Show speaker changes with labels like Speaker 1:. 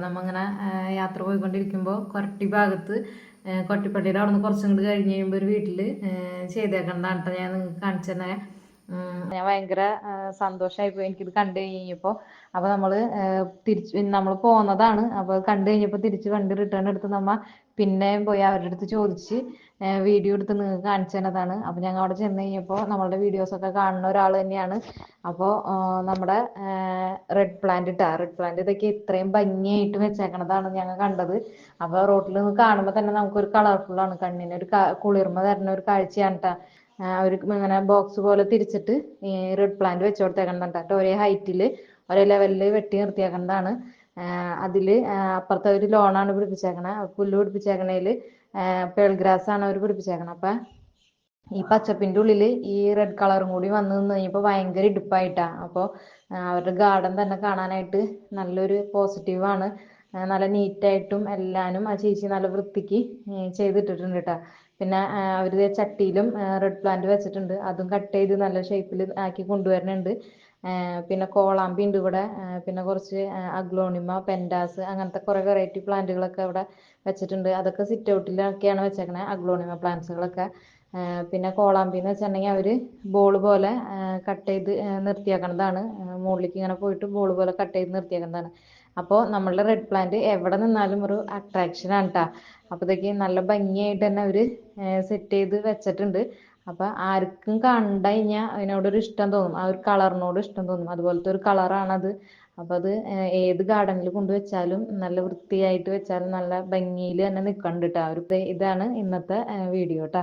Speaker 1: നമ്മൾ ഇങ്ങനെ യാത്ര പോയിക്കൊണ്ടിരിക്കുമ്പോൾ കൊരട്ടി ഭാഗത്ത് കൊട്ടിപ്പട്ടിയുടെ അവിടെ നിന്ന് കുറച്ചും കൂടി കഴിഞ്ഞ് കഴിയുമ്പോൾ ഒരു വീട്ടിൽ ചെയ്തേക്കണതാണ് കേട്ടോ. ഞാൻ നിങ്ങൾക്ക് കാണിച്ചു തന്നെ. ഞാൻ ഭയങ്കര സന്തോഷമായിപ്പോയി എനിക്കിത് കണ്ടു കഴിഞ്ഞപ്പോൾ. അപ്പോൾ നമ്മൾ പോകുന്നതാണ്. അപ്പോൾ കണ്ടു കഴിഞ്ഞപ്പോൾ തിരിച്ച് വണ്ടി റിട്ടേൺ എടുത്ത് നമ്മ പിന്നെയും പോയി അവരുടെ അടുത്ത് ചോദിച്ച് വീഡിയോ എടുത്ത് നിങ്ങൾക്ക് കാണിച്ചു തന്നതാണ്. അപ്പോൾ ഞങ്ങൾ അവിടെ ചെന്ന് കഴിഞ്ഞപ്പോൾ നമ്മളുടെ വീഡിയോസൊക്കെ കാണുന്ന ഒരാൾ തന്നെയാണ്. അപ്പോൾ നമ്മുടെ റെഡ് പ്ലാന്റ് റെഡ് പ്ലാന്റ് ഇതൊക്കെ ഇത്രയും ഭംഗിയായിട്ട് വെച്ചേക്കണതാണ് ഞങ്ങൾ കണ്ടത്. അപ്പോൾ റോട്ടിൽ നിന്ന് കാണുമ്പോൾ തന്നെ നമുക്കൊരു കളർഫുള്ളാണ്, കണ്ണിന് ഒരു കുളിർമ തരുന്ന ഒരു കാഴ്ചയാണ് കേട്ടോ. അവർ ഇങ്ങനെ ബോക്സ് പോലെ തിരിച്ചിട്ട് ഈ റെഡ് പ്ലാന്റ് വെച്ച് കൊടുത്തേക്കണതാണ് കേട്ടോ. ഒരേ ഹൈറ്റിൽ ഒരേ ലെവലിൽ വെട്ടി നിർത്തിയേക്കണതാണ്. അതിൽ അപ്പുറത്തെ ഒരു ലോണാണ് പിടിപ്പിച്ചേക്കണേ. പുല്ല് പിടിപ്പിച്ചേക്കണേൽ പേൾ ഗ്രാസ് ആണ് അവർ പിടിപ്പിച്ചേക്കണം. അപ്പം ഈ പച്ചപ്പിൻ്റെ ഉള്ളിൽ ഈ റെഡ് കളറും കൂടി വന്ന് നിന്ന് കഴിഞ്ഞപ്പോൾ ഭയങ്കര ഇടുപ്പായിട്ടാണ്. അപ്പോൾ അവരുടെ ഗാർഡൻ തന്നെ കാണാനായിട്ട് നല്ലൊരു പോസിറ്റീവാണ്. നല്ല നീറ്റായിട്ടും എല്ലാനും ആ ചേച്ചി നല്ല വൃത്തിക്ക് ചെയ്തിട്ടിട്ടുണ്ട് കേട്ടോ. പിന്നെ അവർ ചട്ടിയിലും റെഡ് പ്ലാന്റ് വെച്ചിട്ടുണ്ട്. അതും കട്ട് ചെയ്ത് നല്ല ഷേപ്പിൽ ആക്കി കൊണ്ടുവരുന്നുണ്ട്. പിന്നെ കോളാമ്പി ഉണ്ട് ഇവിടെ. പിന്നെ കുറച്ച് അഗ്ലോണിമ, പെൻഡാസ് അങ്ങനത്തെ കുറേ വെറൈറ്റി പ്ലാന്റുകളൊക്കെ ഇവിടെ വെച്ചിട്ടുണ്ട്. അതൊക്കെ സിറ്റ് ഔട്ടിലൊക്കെയാണ് വെച്ചേക്കണേ, അഗ്ലോണിമ പ്ലാന്റ്സുകളൊക്കെ. പിന്നെ കോളാമ്പി എന്ന് വെച്ചിട്ടുണ്ടെങ്കിൽ അവർ ബോൾ പോലെ കട്ട് ചെയ്ത് നിർത്തിയേക്കണതാണ്. മുകളിലേക്ക് ഇങ്ങനെ പോയിട്ട് ബോൾ പോലെ കട്ട് ചെയ്ത് നിർത്തിയേക്കുന്നതാണ്. അപ്പോൾ നമ്മളുടെ റെഡ് പ്ലാന്റ് എവിടെ നിന്നാലും ഒരു അട്രാക്ഷനാണ് കേട്ടോ. അപ്പോഴത്തേക്ക് നല്ല ഭംഗിയായിട്ട് തന്നെ അവർ സെറ്റ് ചെയ്ത് വെച്ചിട്ടുണ്ട്. അപ്പം ആർക്കും കണ്ടു കഴിഞ്ഞാൽ അതിനോടൊരു ഇഷ്ടം തോന്നും, ആ ഒരു കളറിനോട് ഇഷ്ടം തോന്നും. അതുപോലത്തെ ഒരു കളറാണത്. അപ്പം അത് ഏത് ഗാർഡനിൽ കൊണ്ടുവച്ചാലും നല്ല വൃത്തിയായിട്ട് വെച്ചാലും നല്ല ഭംഗിയിൽ തന്നെ നിൽക്കുന്നുണ്ട് കേട്ടോ. ഇതാണ് ഇന്നത്തെ വീഡിയോ കേട്ടോ.